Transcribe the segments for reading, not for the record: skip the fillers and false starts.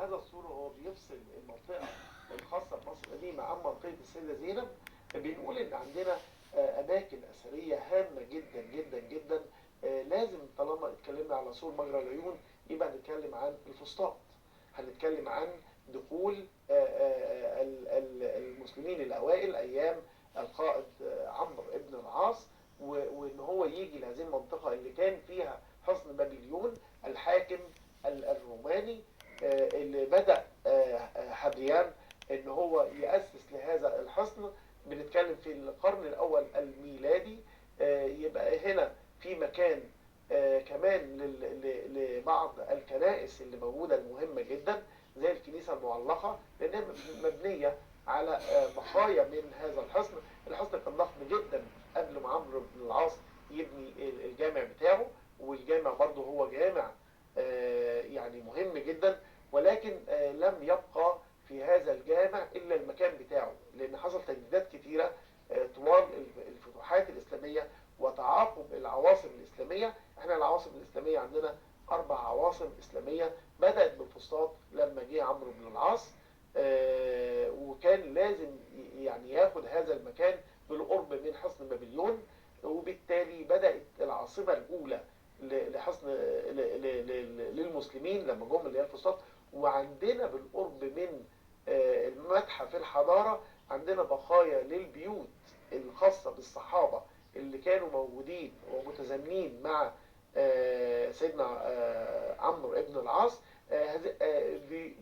هذا السور هو بيفصل المنطقة الخاصة بمصر القديمة عن منطقة السيدة زينب. بنقول إن عندنا أماكن أثرية هامة جدا جدا جدا. لازم طالما اتكلمنا على سور مجرى العيون يبقى نتكلم عن الفسطاط. هنتكلم عن دخول المسلمين الأوائل أيام القائد عمرو بن العاص، وإن هو يجي لهذه المنطقة اللي كان فيها حصن بابليون الحاكم الروماني، اللي بدأ حدريان ان هو يأسس لهذا الحصن. بنتكلم في القرن الاول الميلادي. يبقى هنا في مكان كمان لبعض الكنائس اللي موجودة المهمة جدا زي الكنيسة المعلقة، لأنها مبنية على بقايا من هذا الحصن. الحصن كان ضخم جدا قبل ما عمرو بن العاص يبني الجامع بتاعه، والجامع برضه هو جامع يعني مهم جدا، ولكن لم يبقى في هذا الجامع إلا المكان بتاعه، لأن حصل تجديدات كثيرة طوال الفتوحات الإسلامية وتعاقب العواصم الإسلامية. احنا العواصم الإسلامية عندنا 4 عواصم إسلامية، بدأت بالفسطاط لما جه عمرو بن العاص، وكان لازم يعني ياخد هذا المكان بالقرب من حصن بابليون، وبالتالي بدأت العاصمة الأولى لحصن للمسلمين لما جم اللي هي الفسطاط. وعندنا بالقرب من المتحف الحضارة عندنا بقايا للبيوت الخاصة بالصحابة اللي كانوا موجودين ومتزامنين مع سيدنا عمرو بن العاص.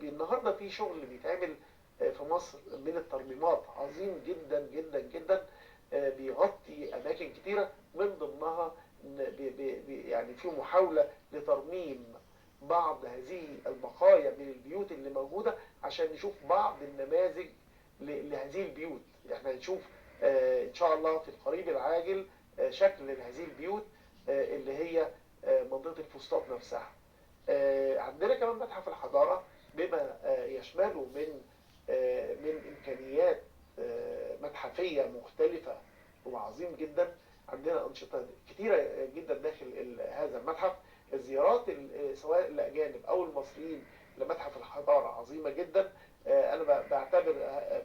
النهارده في شغل بيتعمل في مصر من الترميمات عظيم جدا جدا جدا، بيغطي اماكن كتيره، من ضمنها يعني في محاوله لترميم بعض هذه البقايا من البيوت اللي موجوده عشان نشوف بعض النماذج لهذه البيوت. احنا هنشوف ان شاء الله في القريب العاجل شكل هذه البيوت اللي هي منطقه الفسطاط نفسها. عندنا كمان متحف الحضاره بما يشمله من امكانيات متحفيه مختلفه وعظيم جدا. عندنا انشطه كثيره جدا داخل هذا المتحف. الزيارات سواء الاجانب او المصريين لمتحف الحضاره عظيمه جدا. انا بعتبر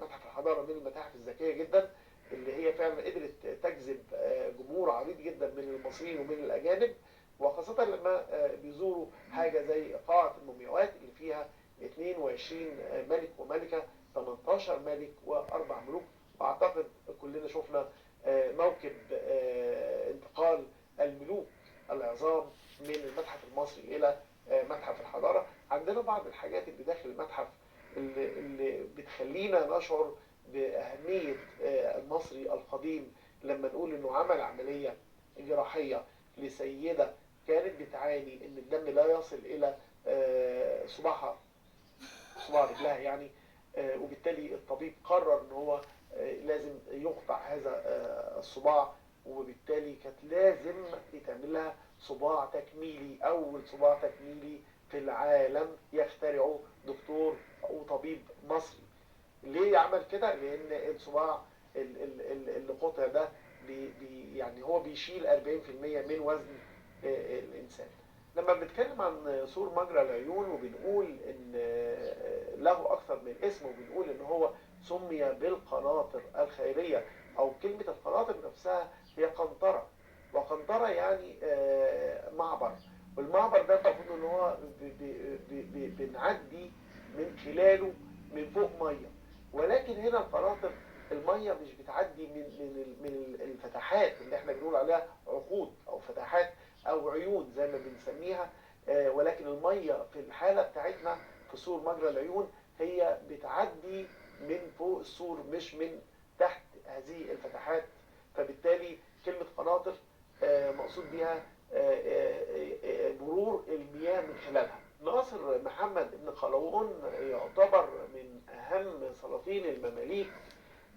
متحف الحضاره من المتاحف الذكيه جدا اللي هي فعلا قدرت تجذب جمهور عريض جدا من المصريين ومن الاجانب، وخاصه لما بيزوروا حاجه زي قاعه المومياوات اللي فيها 22 ملك وملكه، 18 ملك واربع ملوك. واعتقد كلنا شفنا موكب انتقال الملوك العظام من المتحف المصري الى متحف الحضاره. عندنا بعض الحاجات اللي داخل المتحف اللي بتخلينا نشعر باهميه المصري القديم لما نقول انه عمل عمليه جراحيه لسيده كانت بتعاني ان الدم لا يصل الى صباعها، صباع رجلها يعني. وبالتالي الطبيب قرر ان هو لازم يقطع هذا الصباع، وبالتالي كانت لازم يتعمل لها صباع تكميلي، اول صباع تكميلي في العالم يخترعه دكتور او طبيب مصري. ليه عمل كده؟ لان الصباع اللي قطع ده يعني هو بيشيل 40% من وزن الانسان. لما بنتكلم عن سور مجرى العيون وبنقول ان له اكثر من اسم، وبنقول ان هو سمي بالقناطر الخيريه، او كلمه القناطر نفسها هي قنطره، وقنطره يعني معبر. والمعبر ده المفروض ان هو بنعدي من خلاله من فوق ميه، ولكن هنا القناطر الميه مش بتعدي من الفتحات اللي احنا بنقول عليها عقود او فتحات او عيون زي ما بنسميها، ولكن الميه في الحاله بتاعتنا في سور مجرى العيون هي بتعدي من فوق السور مش من تحت هذه الفتحات. فبالتالي كلمه قناطر مقصود بها مرور المياه من خلالها. ناصر محمد بن قلاوون يعتبر من اهم سلاطين المماليك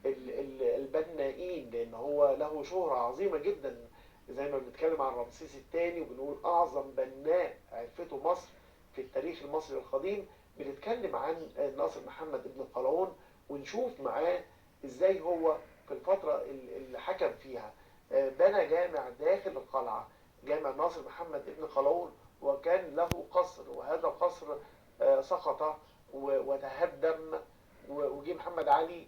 البنائين، لان هو له شهرة عظيمة جدا زي ما بنتكلم عن رمسيس الثاني وبنقول اعظم بناء عرفته مصر في التاريخ المصري القديم. بنتكلم عن ناصر محمد بن قلاوون ونشوف معاه ازاي هو في الفترة اللي حكم فيها بنى جامع داخل القلعة، جامع ناصر محمد بن قلاوون، وكان له قصر، وهذا القصر سقط وتهدم، وجي محمد علي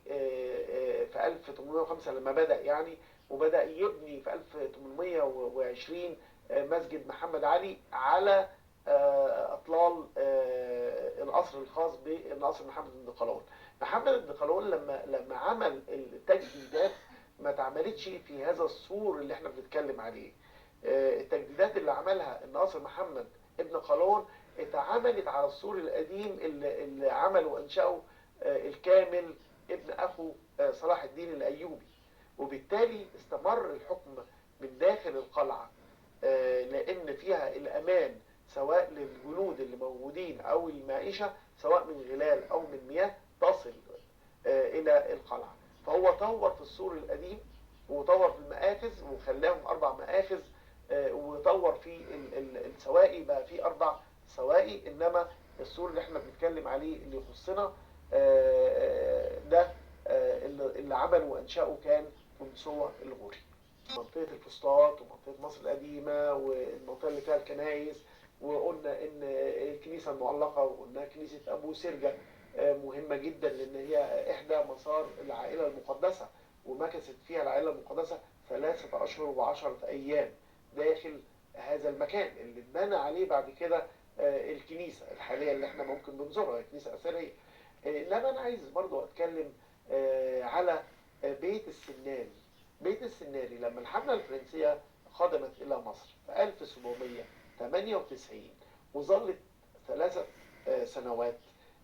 في 1805 لما بدأ يعني، وبدأ يبني في 1820 مسجد محمد علي على أطلال القصر الخاص بالناصر محمد بن قلاوون. محمد بن قلاوون لما عمل التجديدات ما اتعملتش في هذا السور اللي احنا بنتكلم عليه. التجديدات اللي عملها الناصر محمد ابن قلاوون اتعملت على السور القديم اللي عمله وانشأه الكامل ابن اخو صلاح الدين الايوبي، وبالتالي استمر الحكم من داخل القلعة لان فيها الامان سواء للجنود اللي موجودين او المعيشة، سواء من غلال او من مياه تصل الى القلعة. فهو طور في السور القديم وطور في المآخذ وخلاهم 4 مآخذ، وطور في السواقي بقى في 4 سواقي. انما السور اللي احنا بنتكلم عليه اللي يخصنا ده اللي عمله وانشأه كان قنصوة الغوري. منطقة الفسطاط ومنطقة مصر القديمة والمنطقة اللي فيها الكنائس، وقلنا ان الكنيسة المعلقة وقلنا كنيسة ابو سرجة مهمة جدا لان هي احدى مسار العائلة المقدسة، ومكثت فيها العائلة المقدسة 3 أشهر و10 أيام داخل هذا المكان اللي اتبنى عليه بعد كده الكنيسة الحالية اللي احنا ممكن بنزورها، كنيسة أثرية. انما انا عايز برضو اتكلم على بيت السناري. بيت السناري لما الحملة الفرنسية قدمت الى مصر في 1798 وظلت 3 سنوات.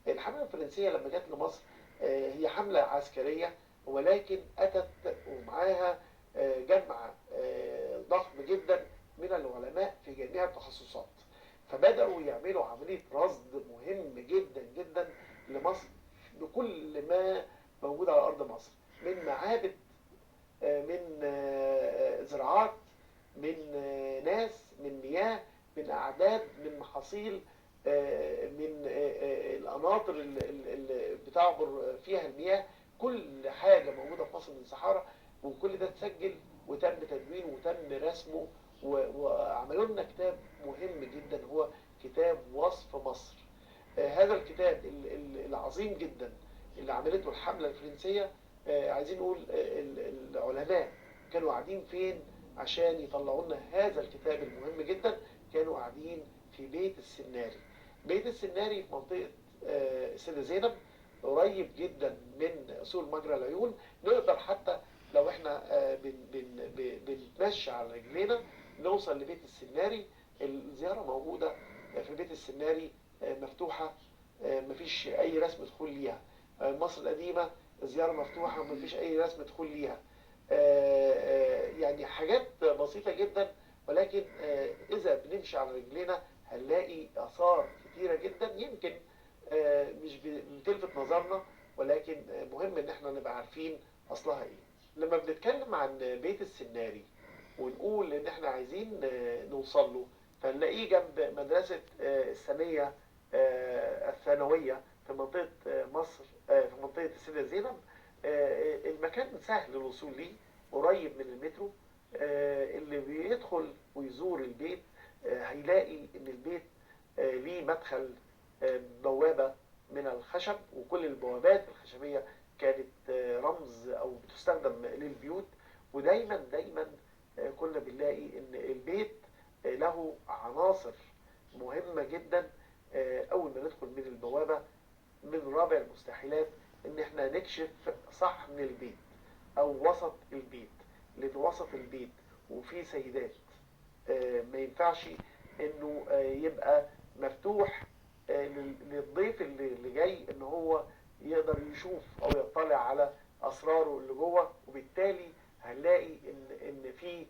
الحملة الفرنسية لما جت لمصر هي حملة عسكرية، ولكن أتت ومعاها جمع ضخم جدا من العلماء في جميع التخصصات، فبدأوا يعملوا عملية رصد مهم جدا جدا لمصر بكل ما موجود على أرض مصر، من معابد، من زراعات، من ناس، من مياه، من أعداد، من محاصيل، من القناطر اللي بتعبر فيها المياه. كل حاجة موجودة في مصر من الصحراء، وكل ده اتسجل وتم تدوينه وتم رسمه، وعملوا لنا كتاب مهم جدا هو كتاب وصف مصر. هذا الكتاب العظيم جدا اللي عملته الحملة الفرنسية، عايزين نقول العلماء كانوا قاعدين فين عشان يطلعوا لنا هذا الكتاب المهم جدا؟ كانوا قاعدين في بيت السناري. بيت السناري في منطقة السيدة زينب، قريب جدا من سور مجرى العيون. نقدر حتى لو احنا بنتمشى على رجلينا نوصل لبيت السناري. الزيارة موجودة في بيت السناري مفتوحة، مفيش أي رسم دخول ليها. مصر القديمة الزيارة مفتوحة ومفيش أي رسم دخول ليها. يعني حاجات بسيطة جدا، ولكن إذا بنمشي على رجلينا هنلاقي آثار كتيرة جدا يمكن مش بتلفت نظرنا، ولكن مهم إن احنا نبقى عارفين أصلها إيه. لما بنتكلم عن بيت السناري ونقول إن احنا عايزين نوصل له، فنلاقيه جنب مدرسة الثانية الثانوية في منطقة مصر، في منطقة السيدة زينب. المكان سهل الوصول ليه، قريب من المترو. اللي بيدخل ويزور البيت هيلاقي ان البيت ليه مدخل بوابة من الخشب، وكل البوابات الخشبية كانت رمز او بتستخدم للبيوت. ودايما دايما كنا بنلاقي ان البيت له عناصر مهمة جدا. اول ما ندخل من البوابة من رابع المستحيلات ان احنا نكشف صحن البيت او وسط البيت، لان وسط البيت وفي سيدات ما ينفعش انه يبقى مفتوح للضيف اللي جاي ان هو يقدر يشوف او يطلع على اسراره اللي جوه. وبالتالي هنلاقي ان في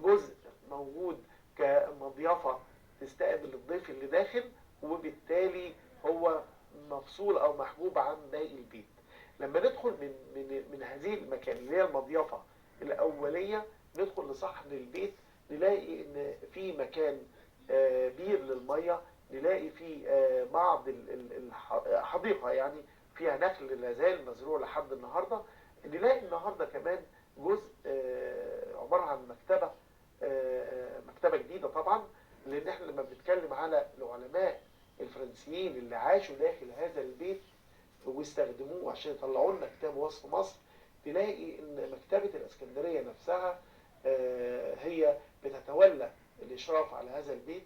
جزء موجود كمضيافة تستقبل الضيف اللي داخل، وبالتالي هو مفصول او محجوب عن باقي البيت. لما ندخل من هذه المكان اللي هي المضيافة الأولية، ندخل لصحن البيت نلاقي ان في مكان بير للمية، نلاقي في بعض الحديقة يعني فيها نخل لازال مزروع لحد النهاردة. نلاقي النهاردة كمان جزء عبارة عن مكتبة، مكتبة جديدة طبعا، لان احنا لما بنتكلم على العلماء الفرنسيين الفرنسيين اللي عاشوا داخل هذا البيت واستخدموه عشان يطلعوا لنا كتاب وصف مصر، تلاقي ان مكتبة الاسكندرية نفسها هي بتتولى الاشراف على هذا البيت،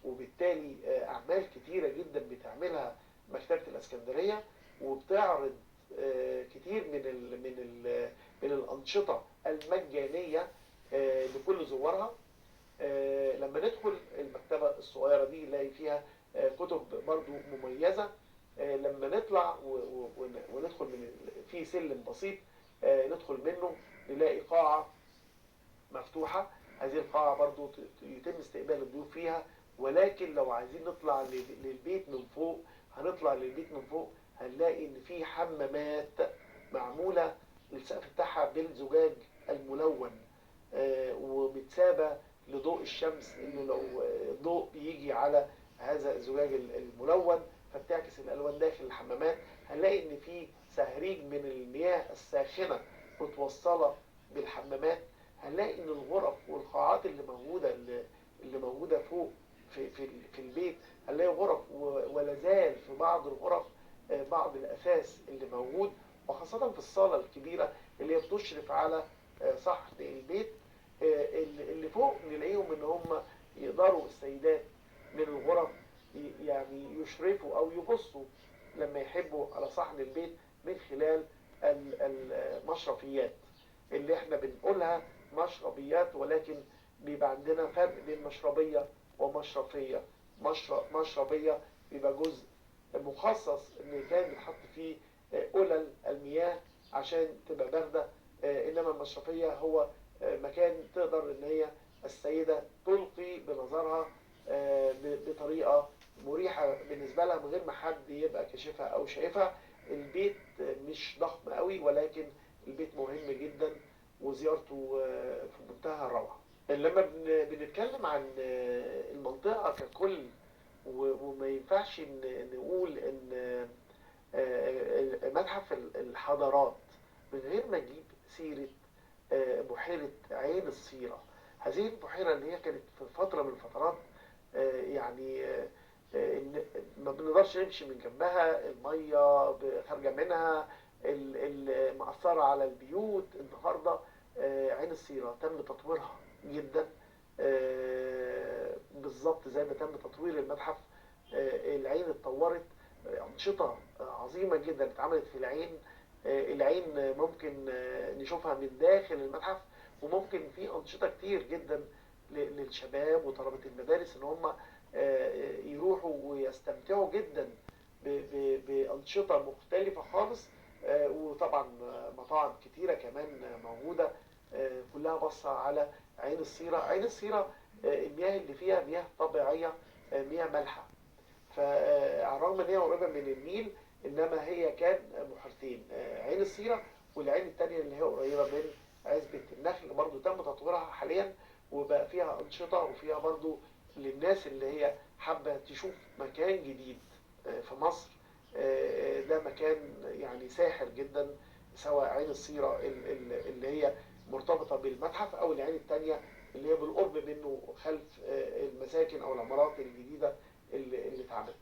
وبالتالي اعمال كتيرة جدا بتعملها مكتبة الاسكندرية، وبتعرض كتير من الانشطة المجانية لكل زوارها. لما ندخل المكتبة الصغيرة دي نلاقي فيها كتب برضو مميزة. لما نطلع وندخل في سلم بسيط ندخل منه نلاقي قاعة مفتوحة. هذه القاعة برضو يتم استقبال الضيوف فيها، ولكن لو عايزين نطلع للبيت من فوق، هنطلع للبيت من فوق هنلاقي ان في حمامات معمولة السقف بتاعها بالزجاج الملون، ومتسابة لضوء الشمس، انه لو الضوء بيجي على هذا الزجاج الملون فبتعكس الالوان داخل الحمامات. هنلاقي ان في سهريج من المياه الساخنة متوصلة بالحمامات. هنلاقي ان الغرف والقاعات اللي موجودة فوق في البيت، هنلاقي غرف ولازال في بعض الغرف بعض الاثاث اللي موجود، وخاصة في الصالة الكبيرة اللي هي بتشرف على صحن البيت. اللي فوق نلاقيهم ان هم يقدروا السيدات من الغرف يعني يشرفوا او يبصوا لما يحبوا على صحن البيت من خلال المشرفيات اللي احنا بنقولها مشربيات، ولكن بيبقى عندنا فرق بين مشربية ومشرفية. مشربية بيبقى جزء مخصص ان كان بيتحط فيه قلل المياه عشان تبقى باردة، انما المشرفية هو مكان تقدر ان هي السيدة تلقي بنظرها بطريقة مريحة بالنسبة لها من غير ما حد يبقى كشفها او شايفها. البيت مش ضخم قوي، ولكن البيت مهم جدا وزيارته في منتهى الروعة. لما بنتكلم عن المنطقة ككل، وما ينفعش نقول ان متحف الحضارات من غير ما نجيب سيرة بحيرة عين الصيرة. هذه البحيرة اللي هي كانت في فترة من الفترات يعني ما بنقدرش نمشي من جنبها، المية خارجة منها، مأثرة على البيوت. النهاردة عين الصيرة تم تطويرها جدا، بالظبط زي ما تم تطوير المتحف. العين اتطورت، أنشطة عظيمة جدا اتعملت في العين. العين ممكن نشوفها من داخل المتحف، وممكن في أنشطة كتير جدا للشباب وطلبة المدارس ان هم يروحوا ويستمتعوا جدا بأنشطة مختلفة خالص. وطبعا مطاعم كتيرة كمان موجودة كلها باصة على عين الصيرة. عين الصيرة المياه اللي فيها مياه طبيعية، مياه مالحة، فعلى الرغم ان هي قريبة من النيل انما هي كان بحيرتين، عين الصيرة والعين التانية اللي هي قريبة من عزبة النخل، برضو تم تطويرها حاليا وبقى فيها أنشطة، وفيها برضو للناس اللي هي حابة تشوف مكان جديد في مصر. ده مكان يعني ساحر جدا، سواء عين الصيرة اللي هي مرتبطة بالمتحف، أو العين التانية اللي هي بالقرب منه خلف المساكن أو العمارات الجديدة اللي اتعملت.